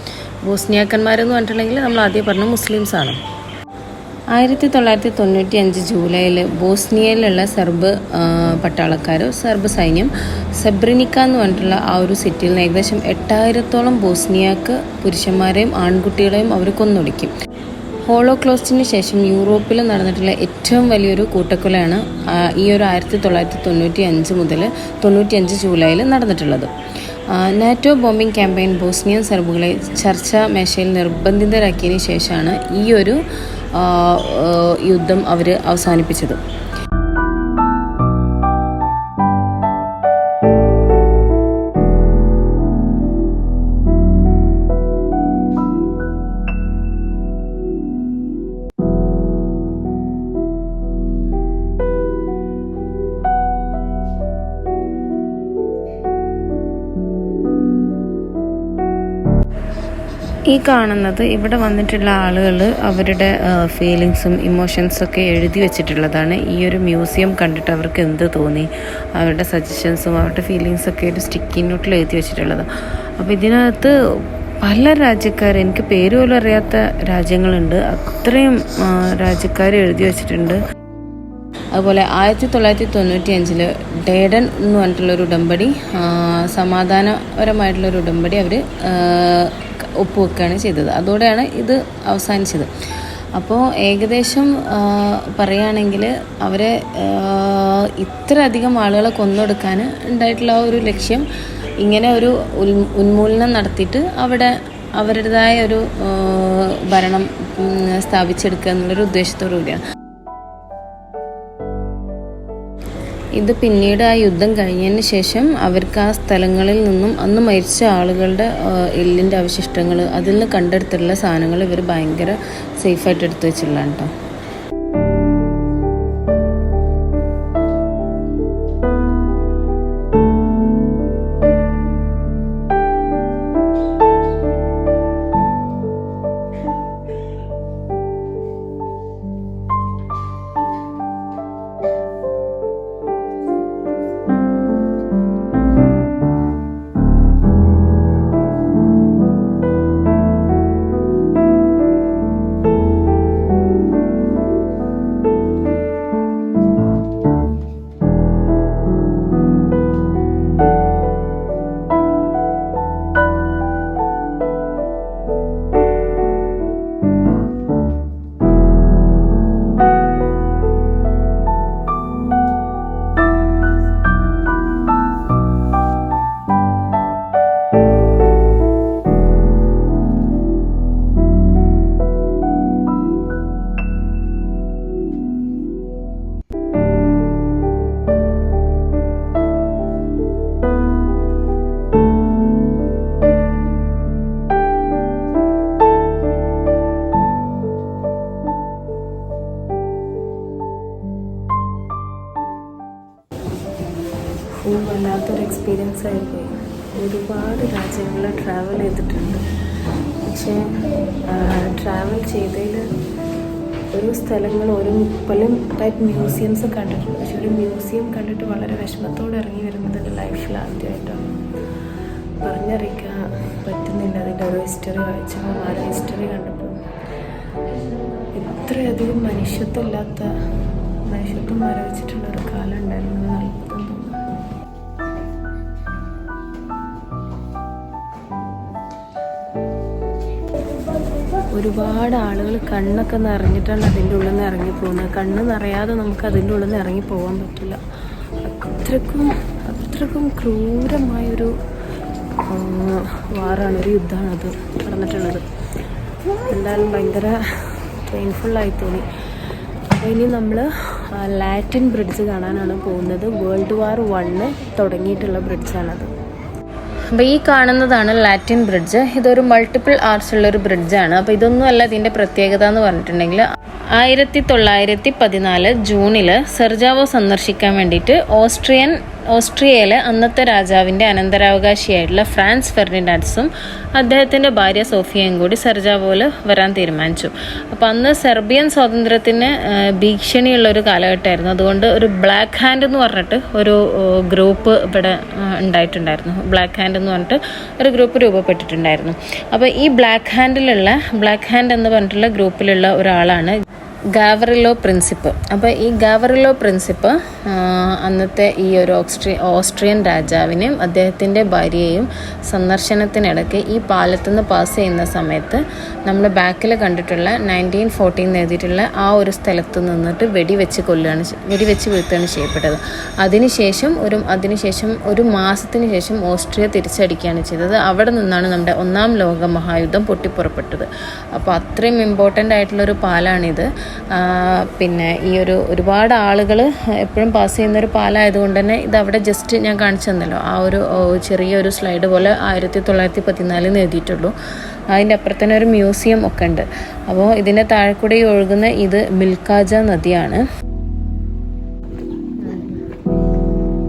ബോസ്നിയാക്കന്മാരെന്ന് പറഞ്ഞിട്ടുണ്ടെങ്കിൽ നമ്മൾ ആദ്യം പറഞ്ഞ മുസ്ലിംസാണ്. 1995 ജൂലൈയിൽ ബോസ്നിയയിലുള്ള സെർബ് സൈന്യം സെബ്രിനിക്ക എന്ന് പറഞ്ഞിട്ടുള്ള ആ ഒരു സിറ്റിയിൽ നിന്ന് ഏകദേശം 8,000-ഓളം ബോസ്നിയാക്ക് പുരുഷന്മാരെയും ആൺകുട്ടികളെയും അവർ കൊന്നൊടുക്കി. ഹോളോകോസ്റ്റിന് ശേഷം യൂറോപ്പിൽ നടന്നിട്ടുള്ള ഏറ്റവും വലിയൊരു കൂട്ടക്കൊലയാണ് ഈ ഒരു 1995 മുതൽ 95 ജൂലൈയിൽ നടന്നിട്ടുള്ളത്. നാറ്റോ ബോംബിംഗ് ക്യാമ്പയിൻ ബോസ്നിയൻ സെർബുകളെ ചർച്ചാ മേശയിൽ നിർബന്ധിതരാക്കിയതിന് ശേഷമാണ് ഈ ഒരു യുദ്ധം അവർ അവസാനിപ്പിച്ചത്. ഈ കാണുന്നത് ഇവിടെ വന്നിട്ടുള്ള ആളുകൾ അവരുടെ ഫീലിങ്സും ഇമോഷൻസൊക്കെ എഴുതി വെച്ചിട്ടുള്ളതാണ്. ഈ ഒരു മ്യൂസിയം കണ്ടിട്ട് അവർക്ക് എന്ത് തോന്നി, അവരുടെ സജഷൻസും അവരുടെ ഫീലിങ്സൊക്കെ ഒരു സ്റ്റിക്കി നോട്ടിൽ എഴുതി വെച്ചിട്ടുള്ളതാണ്. അപ്പോൾ ഇതിനകത്ത് പല രാജ്യക്കാർ, എനിക്ക് പേര് പോലും അറിയാത്ത രാജ്യങ്ങളുണ്ട്, അത്രയും രാജ്യക്കാർ എഴുതി വെച്ചിട്ടുണ്ട്. അതുപോലെ 1995 ഡേഡൻ എന്ന് പറഞ്ഞിട്ടുള്ളൊരു ഉടമ്പടി, സമാധാനപരമായിട്ടുള്ളൊരു ഉടമ്പടി അവർ ഒപ്പുവെക്കുകയാണ് ചെയ്തത്. അതോടെയാണ് ഇത് അവസാനിച്ചത്. അപ്പോൾ ഏകദേശം പറയുകയാണെങ്കിൽ അവരെ ഇത്ര അധികം ആളുകളെ കൊന്നൊടുക്കാൻ ഉണ്ടായിട്ടുള്ള ആ ഒരു ലക്ഷ്യം ഇങ്ങനെ ഒരു ഉന്മൂലനം നടത്തിയിട്ട് അവിടെ അവരുടേതായ ഒരു ഭരണം സ്ഥാപിച്ചെടുക്കുക എന്നുള്ളൊരു ഉദ്ദേശത്തോടു കൂടിയാണ്. ഇത് പിന്നീട് ആ യുദ്ധം കഴിഞ്ഞതിന് ശേഷം അവർക്ക് ആ സ്ഥലങ്ങളിൽ നിന്നും അന്ന് മരിച്ച ആളുകളുടെ എല്ലിൻ്റെ അവശിഷ്ടങ്ങൾ അതിൽ നിന്ന് കണ്ടെടുത്തിട്ടുള്ള സാധനങ്ങൾ ഇവർ ഭയങ്കര സേഫായിട്ട് എടുത്തു വെച്ചിട്ടുള്ളതാണ് കേട്ടോ. വല്ലാത്തൊരു എക്സ്പീരിയൻസ് ആയിപ്പോയി. ഒരുപാട് രാജ്യങ്ങൾ ട്രാവൽ ചെയ്തിട്ടുണ്ട്, പക്ഷേ ട്രാവൽ ചെയ്തതിൽ ഒരു സ്ഥലങ്ങൾ പല ടൈപ്പ് മ്യൂസിയംസ് കണ്ടിട്ടുണ്ട്. പക്ഷെ ഒരു മ്യൂസിയം കണ്ടിട്ട് വളരെ വിഷമത്തോടെ ഇറങ്ങി വരുന്നത് എൻ്റെ ലൈഫിൽ ആദ്യമായിട്ടാണ്. പറഞ്ഞറിയിക്കാൻ പറ്റുന്നില്ല അതിൻ്റെ ഒരു ഹിസ്റ്ററി വായിച്ചപ്പോൾ, ആ ഹിസ്റ്ററി കണ്ടപ്പോൾ ഇത്രയധികം മനുഷ്യത്വം മരവിച്ചിട്ടുള്ള ഒരു കാലം ഉണ്ടായിരുന്നു. അത്ഭുതം തോന്നുന്നു. ഒരുപാട് ആളുകൾ കണ്ണൊക്കെ നിറഞ്ഞിട്ടാണ് അതിൻ്റെ ഉള്ളിൽ നിന്ന് ഇറങ്ങിപ്പോകുന്നത്. കണ്ണ് നിറയാതെ നമുക്ക് അതിൻ്റെ ഉള്ളിൽ നിന്ന് ഇറങ്ങി പോകാൻ പറ്റില്ല. അത്രക്കും ക്രൂരമായൊരു വാറാണ്, ഒരു യുദ്ധമാണ് അത് നടന്നിട്ടുള്ളത്. എന്തായാലും ഭയങ്കര പെയിൻഫുള്ളായി തോന്നി. അപ്പോൾ ഇനി നമ്മൾ ലാറ്റിൻ ബ്രിഡ്ജ് കാണാനാണ് പോകുന്നത്. വേൾഡ് വാർ 1 തുടങ്ങിയിട്ടുള്ള ബ്രിഡ്ജാണത്. അപ്പോൾ ഈ കാണുന്നതാണ് ലാറ്റിൻ ബ്രിഡ്ജ്. ഇതൊരു മൾട്ടിപ്പിൾ ആർച്ച് ഉള്ളൊരു ബ്രിഡ്ജാണ്. അപ്പോൾ ഇതൊന്നുമല്ല ഇതിൻ്റെ പ്രത്യേകത എന്ന് പറഞ്ഞിട്ടുണ്ടെങ്കിൽ 1914 ജൂണിൽ സെർജാവോ സന്ദർശിക്കാൻ വേണ്ടിയിട്ട് ഓസ്ട്രിയയിലെ അന്നത്തെ രാജാവിൻ്റെ അനന്തരാവകാശിയായിട്ടുള്ള ഫ്രാൻസ് ഫെർഡിനാൻഡ്സും അദ്ദേഹത്തിൻ്റെ ഭാര്യ സോഫിയയും കൂടി സെർജാവോയിൽ വരാൻ തീരുമാനിച്ചു. അപ്പോൾ അന്ന് സെർബിയൻ സ്വാതന്ത്ര്യത്തിന് ഭീഷണിയുള്ളൊരു കാലഘട്ടമായിരുന്നു. അതുകൊണ്ട് ഒരു ബ്ലാക്ക് ഹാൻഡ് എന്ന് പറഞ്ഞിട്ട് ഒരു ഗ്രൂപ്പ് ഇവിടെ ഉണ്ടായിട്ടുണ്ടായിരുന്നു. ബ്ലാക്ക് ഹാൻഡ് എന്ന് പറഞ്ഞിട്ട് ഒരു ഗ്രൂപ്പ് രൂപപ്പെട്ടിട്ടുണ്ടായിരുന്നു. അപ്പോൾ ഈ ബ്ലാക്ക് ഹാൻഡ് എന്ന് പറഞ്ഞിട്ടുള്ള ഗ്രൂപ്പിലുള്ള ഒരാളാണ് ഗാവറിലോ പ്രിൻസിപ്പ്. അപ്പോൾ ഈ ഗാവറിലോ പ്രിൻസിപ്പ് അന്നത്തെ ഈ ഒരു ഓസ്ട്രിയൻ രാജാവിനെയും അദ്ദേഹത്തിൻ്റെ ഭാര്യയെയും സന്ദർശനത്തിനിടയ്ക്ക് ഈ പാലത്തുനിന്ന് പാസ് ചെയ്യുന്ന സമയത്ത് നമ്മൾ ബാക്കിൽ കണ്ടിട്ടുള്ള 1914 എഴുതിയിട്ടുള്ള ആ ഒരു സ്ഥലത്ത് നിന്നിട്ട് വെടിവെച്ച് വീഴ്ത്തുകയാണ് ചെയ്യപ്പെട്ടത്. അതിനുശേഷം ഒരു മാസത്തിന് ശേഷം ഓസ്ട്രിയ തിരിച്ചടിക്കുകയാണ് ചെയ്തത്. അവിടെ നിന്നാണ് നമ്മുടെ 1-ാം ലോക മഹായുദ്ധം പൊട്ടിപ്പുറപ്പെട്ടത്. അപ്പോൾ അത്രയും ഇമ്പോർട്ടൻ്റ് ആയിട്ടുള്ളൊരു പാലാണിത്. പിന്നെ ഈ ഒരുപാട് ആളുകൾ എപ്പോഴും പാസ് ചെയ്യുന്നൊരു പാലമായതുകൊണ്ട് തന്നെ ഇത് അവിടെ ജസ്റ്റ് ഞാൻ കാണിച്ചു തന്നല്ലോ, ആ ഒരു ചെറിയൊരു സ്ലൈഡ് പോലെ 1914 എഴുതിയിട്ടുള്ളൂ. അതിൻ്റെ അപ്പുറത്തന്നെ ഒരു മ്യൂസിയം ഒക്കെ ഉണ്ട്. അപ്പോൾ ഇതിൻ്റെ താഴെ കൂടെ ഒഴുകുന്ന ഇത് മിൽക്കാജ നദിയാണ്.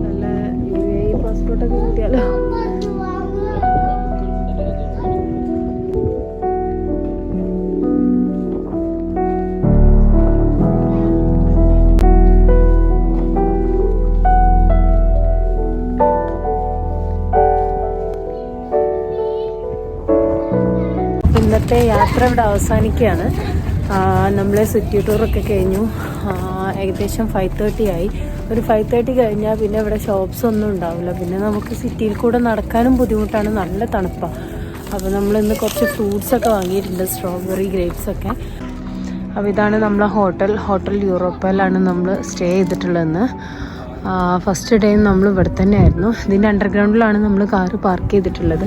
നല്ല UAE പാസ്പോർട്ടൊക്കെ കിട്ടിയാലോ. ഇന്നത്തെ യാത്ര ഇവിടെ അവസാനിക്കുകയാണ്. നമ്മൾ സിറ്റി ടൂറൊക്കെ കഴിഞ്ഞു. ഏകദേശം 5:30 ആയി. ഒരു 5:30 കഴിഞ്ഞാൽ പിന്നെ ഇവിടെ ഷോപ്സ് ഒന്നും ഉണ്ടാവില്ല. പിന്നെ നമുക്ക് സിറ്റിയിൽ കൂടെ നടക്കാനും ബുദ്ധിമുട്ടാണ്, നല്ല തണുപ്പാണ്. അപ്പോൾ നമ്മളിന്ന് കുറച്ച് ഫ്രൂട്ട്സൊക്കെ വാങ്ങിയിട്ടുണ്ട്, സ്ട്രോബെറി, ഗ്രേപ്സൊക്കെ. അപ്പോൾ ഇതാണ് നമ്മളെ ഹോട്ടൽ യൂറോപ്പയിലാണ് നമ്മൾ സ്റ്റേ ചെയ്തിട്ടുള്ളതെന്ന്. ഫസ്റ്റ് ഡേ നമ്മൾ ഇവിടെ തന്നെ ആയിരുന്നു. ഇതിൻ്റെ അണ്ടർഗ്രൗണ്ടിലാണ് നമ്മൾ കാറ് പാർക്ക് ചെയ്തിട്ടുള്ളത്.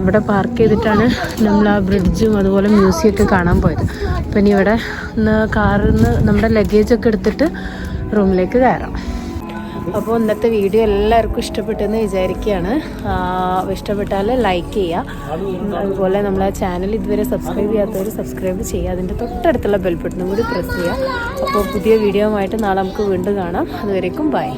ഇവിടെ പാർക്ക് ചെയ്തിട്ടാണ് നമ്മൾ ആ ബ്രിഡ്ജും അതുപോലെ മ്യൂസിയം ഒക്കെ കാണാൻ പോയത്. അപ്പം ഇനി ഇവിടെ കാറിൽ നിന്ന് നമ്മുടെ ലഗേജൊക്കെ എടുത്തിട്ട് റൂമിലേക്ക് കയറാം. അപ്പോൾ ഇന്നത്തെ വീഡിയോ എല്ലാവർക്കും ഇഷ്ടപ്പെട്ടെന്ന് വിചാരിക്കുകയാണ്. ഇഷ്ടപ്പെട്ടാൽ ലൈക്ക് ചെയ്യുക. അതുപോലെ നമ്മളെ ചാനൽ ഇതുവരെ സബ്സ്ക്രൈബ് ചെയ്യാത്തവർ സബ്സ്ക്രൈബ് ചെയ്യുക. അതിൻ്റെ തൊട്ടടുത്തുള്ള ബെൽ ബട്ടണും കൂടി പ്രസ് ചെയ്യുക. അപ്പോൾ പുതിയ വീഡിയോ ആയിട്ട് നാളെ നമുക്ക് വീണ്ടും കാണാം. അതുവരേക്കും ബൈ.